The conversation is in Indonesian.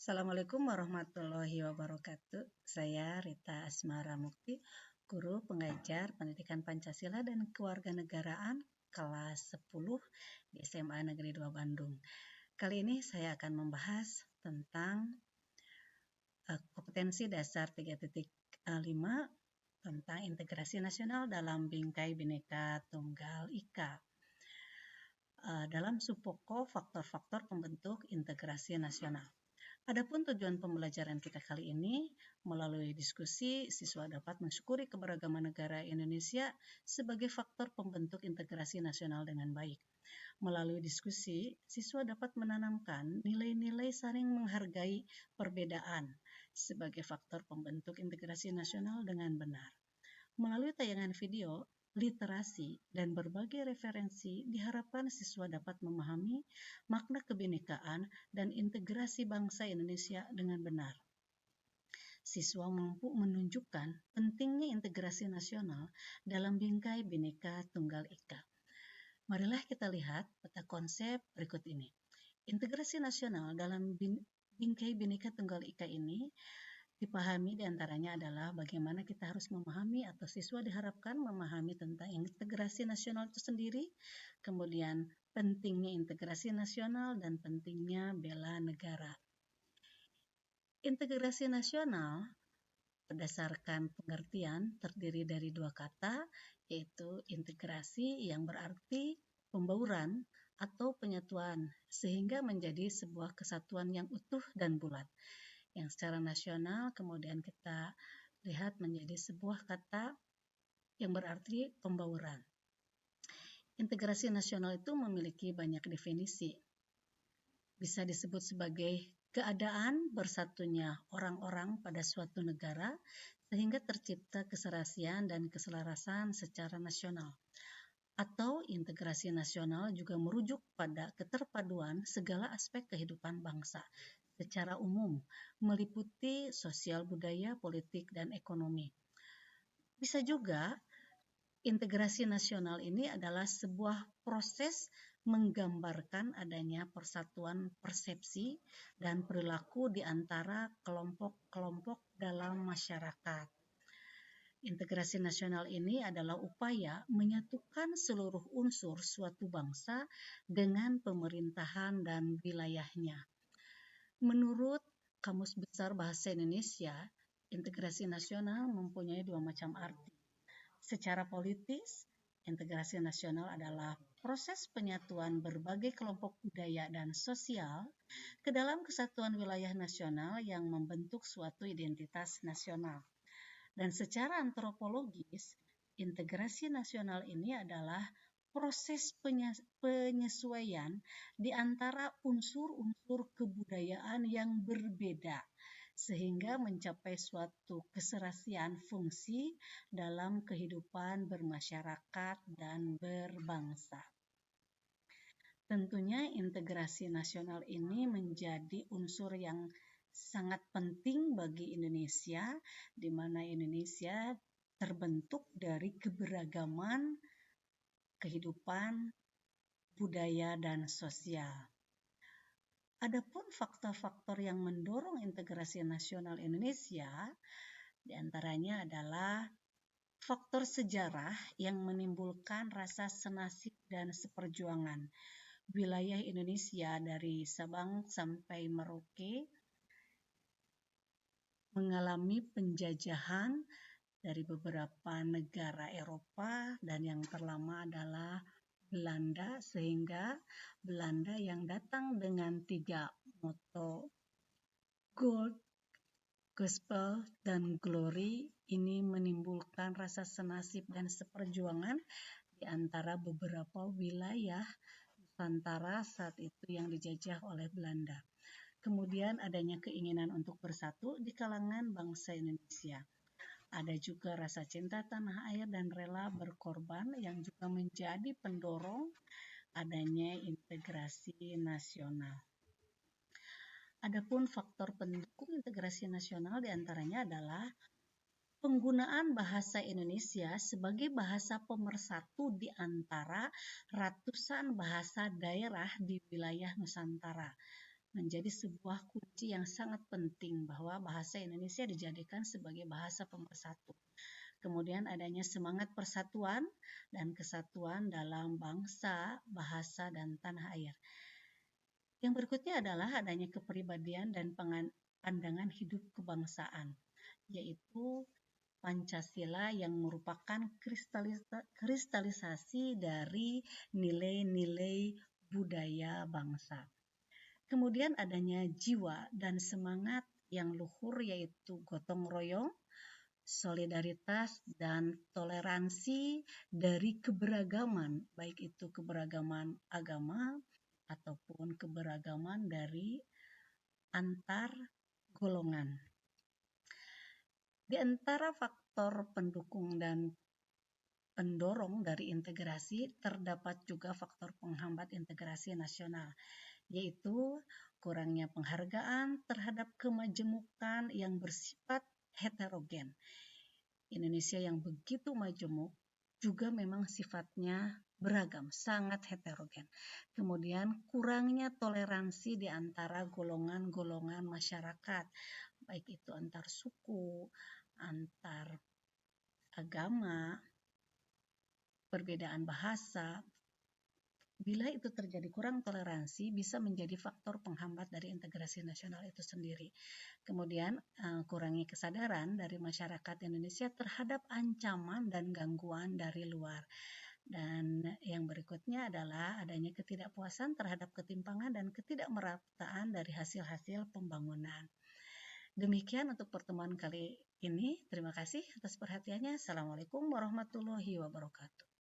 Assalamualaikum warahmatullahi wabarakatuh. Saya Rita Asmara Mukti, guru pengajar Pendidikan Pancasila dan Kewarganegaraan kelas 10 di SMA Negeri 2 Bandung. Kali ini saya akan membahas tentang kompetensi dasar 3.5 tentang integrasi nasional dalam bingkai Bhinneka Tunggal Ika. Dalam subpokok faktor-faktor pembentuk integrasi nasional. Adapun tujuan pembelajaran kita kali ini, melalui diskusi, siswa dapat mensyukuri keberagaman negara Indonesia sebagai faktor pembentuk integrasi nasional dengan baik. Melalui diskusi, siswa dapat menanamkan nilai-nilai saling menghargai perbedaan sebagai faktor pembentuk integrasi nasional dengan benar. Melalui tayangan video, literasi, dan berbagai referensi diharapkan siswa dapat memahami makna kebinekaan dan integrasi bangsa Indonesia dengan benar. Siswa mampu menunjukkan pentingnya integrasi nasional dalam bingkai Bhinneka Tunggal Ika. Marilah kita lihat peta konsep berikut ini. Integrasi nasional dalam bingkai Bhinneka Tunggal Ika ini dipahami diantaranya adalah bagaimana kita harus memahami atau siswa diharapkan memahami tentang integrasi nasional itu sendiri, kemudian pentingnya integrasi nasional dan pentingnya bela negara. Integrasi nasional berdasarkan pengertian terdiri dari dua kata, yaitu integrasi yang berarti pembauran atau penyatuan sehingga menjadi sebuah kesatuan yang utuh dan bulat. Yang secara nasional kemudian kita lihat menjadi sebuah kata yang berarti pembauran. Integrasi nasional itu memiliki banyak definisi. Bisa disebut sebagai keadaan bersatunya orang-orang pada suatu negara sehingga tercipta keserasian dan keselarasan secara nasional. Atau integrasi nasional juga merujuk pada keterpaduan segala aspek kehidupan bangsa secara umum, meliputi sosial budaya, politik, dan ekonomi. Bisa juga integrasi nasional ini adalah sebuah proses menggambarkan adanya persatuan persepsi dan perilaku di antara kelompok-kelompok dalam masyarakat. Integrasi nasional ini adalah upaya menyatukan seluruh unsur suatu bangsa dengan pemerintahan dan wilayahnya. Menurut Kamus Besar Bahasa Indonesia, integrasi nasional mempunyai dua macam arti. Secara politis, integrasi nasional adalah proses penyatuan berbagai kelompok budaya dan sosial ke dalam kesatuan wilayah nasional yang membentuk suatu identitas nasional. Dan secara antropologis, integrasi nasional ini adalah proses penyesuaian di antara unsur-unsur kebudayaan yang berbeda sehingga mencapai suatu keserasian fungsi dalam kehidupan bermasyarakat dan berbangsa. Tentunya integrasi nasional ini menjadi unsur yang sangat penting bagi Indonesia, di mana Indonesia terbentuk dari keberagaman kehidupan, budaya, dan sosial. Adapun faktor-faktor yang mendorong integrasi nasional Indonesia, diantaranya adalah faktor sejarah yang menimbulkan rasa senasib dan seperjuangan. Wilayah Indonesia dari Sabang sampai Merauke mengalami penjajahan dari beberapa negara Eropa dan yang terlama adalah Belanda, sehingga Belanda yang datang dengan 3 moto Gold, Gospel, dan Glory ini menimbulkan rasa senasib dan seperjuangan di antara beberapa wilayah Nusantara saat itu yang dijajah oleh Belanda. Kemudian adanya keinginan untuk bersatu di kalangan bangsa Indonesia. Ada juga rasa cinta tanah air dan rela berkorban yang juga menjadi pendorong adanya integrasi nasional. Adapun faktor pendukung integrasi nasional diantaranya adalah penggunaan bahasa Indonesia sebagai bahasa pemersatu di antara ratusan bahasa daerah di wilayah Nusantara. menjadi sebuah kunci yang sangat penting bahwa bahasa Indonesia dijadikan sebagai bahasa pemersatu. Kemudian adanya semangat persatuan dan kesatuan dalam bangsa, bahasa, dan tanah air. Yang berikutnya adalah adanya kepribadian dan pandangan hidup kebangsaan, yaitu Pancasila yang merupakan kristalisasi dari nilai-nilai budaya bangsa. Kemudian adanya jiwa dan semangat yang luhur yaitu gotong royong, solidaritas, dan toleransi dari keberagaman, baik itu keberagaman agama ataupun keberagaman dari antar golongan. Di antara faktor pendukung dan pendorong dari integrasi, terdapat juga faktor penghambat integrasi nasional, yaitu kurangnya penghargaan terhadap kemajemukan yang bersifat heterogen. Indonesia yang begitu majemuk juga memang sifatnya beragam, sangat heterogen. Kemudian kurangnya toleransi di antara golongan-golongan masyarakat, baik itu antar suku, antar agama, perbedaan bahasa. Bila itu terjadi kurang toleransi, bisa menjadi faktor penghambat dari integrasi nasional itu sendiri. Kemudian kurangnya kesadaran dari masyarakat Indonesia terhadap ancaman dan gangguan dari luar. Dan yang berikutnya adalah adanya ketidakpuasan terhadap ketimpangan dan ketidakmerataan dari hasil-hasil pembangunan. Demikian untuk pertemuan kali ini. Terima kasih atas perhatiannya. Assalamualaikum warahmatullahi wabarakatuh.